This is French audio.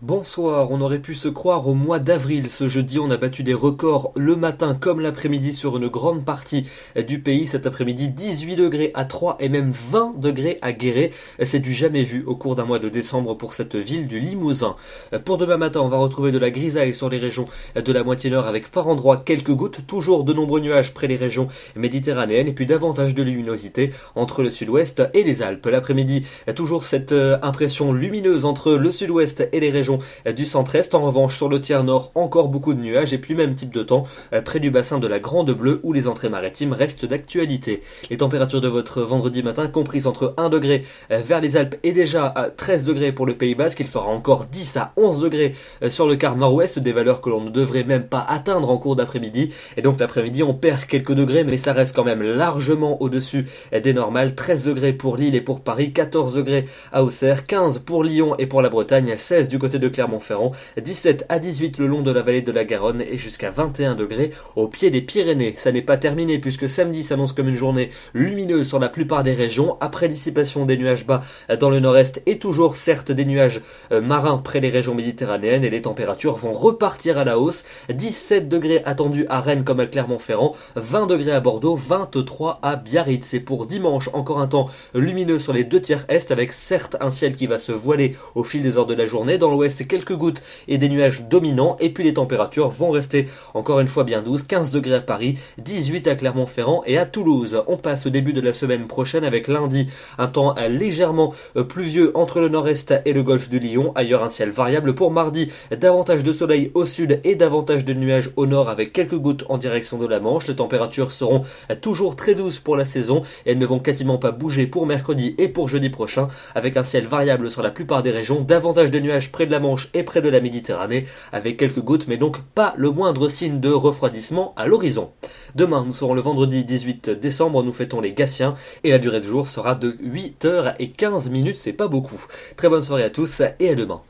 Bonsoir, on aurait pu se croire au mois d'avril. Ce jeudi, on a battu des records le matin comme l'après-midi sur une grande partie du pays. Cet après-midi, 18 degrés à Troyes et même 20 degrés à Guéret. C'est du jamais vu au cours d'un mois de décembre pour cette ville du Limousin. Pour demain matin, on va retrouver de la grisaille sur les régions de la moitié nord avec par endroits quelques gouttes, toujours de nombreux nuages près des régions méditerranéennes et puis davantage de luminosité entre le sud-ouest et les Alpes. L'après-midi, toujours cette impression lumineuse entre le sud-ouest et les régions du centre-est. En revanche, sur le tiers nord, encore beaucoup de nuages et puis même type de temps près du bassin de la Grande Bleue où les entrées maritimes restent d'actualité. Les températures de votre vendredi matin comprises entre 1 degré vers les Alpes et déjà à 13 degrés pour le Pays Basque. Il fera encore 10 à 11 degrés sur le quart nord-ouest, des valeurs que l'on ne devrait même pas atteindre en cours d'après-midi. Et donc l'après-midi, on perd quelques degrés, mais ça reste quand même largement au-dessus des normales. 13 degrés pour Lille et pour Paris, 14 degrés à Auxerre, 15 pour Lyon et pour la Bretagne, 16 du côté de Clermont-Ferrand, 17 à 18 le long de la vallée de la Garonne et jusqu'à 21 degrés au pied des Pyrénées. Ça n'est pas terminé puisque samedi s'annonce comme une journée lumineuse sur la plupart des régions, après dissipation des nuages bas dans le nord-est et toujours certes des nuages marins près des régions méditerranéennes, et les températures vont repartir à la hausse. 17 degrés attendus à Rennes comme à Clermont-Ferrand, 20 degrés à Bordeaux, 23 à Biarritz. Et pour dimanche, encore un temps lumineux sur les deux tiers est avec certes un ciel qui va se voiler au fil des heures de la journée. Dans l'ouest, c'est quelques gouttes et des nuages dominants, et puis les températures vont rester encore une fois bien douces. 15 degrés à Paris, 18 à Clermont-Ferrand et à Toulouse. On passe au début de la semaine prochaine avec lundi un temps légèrement pluvieux entre le nord-est et le golfe du Lion. Ailleurs, un ciel variable. Pour mardi, davantage de soleil au sud et davantage de nuages au nord avec quelques gouttes en direction de la Manche. Les températures seront toujours très douces pour la saison et elles ne vont quasiment pas bouger pour mercredi et pour jeudi prochain, avec un ciel variable sur la plupart des régions, davantage de nuages près de la Manche et près de la Méditerranée avec quelques gouttes, mais donc pas le moindre signe de refroidissement à l'horizon. Demain, nous serons le vendredi 18 décembre, nous fêtons les Gathiens et la durée du jour sera de 8h15, c'est pas beaucoup. Très bonne soirée à tous et à demain.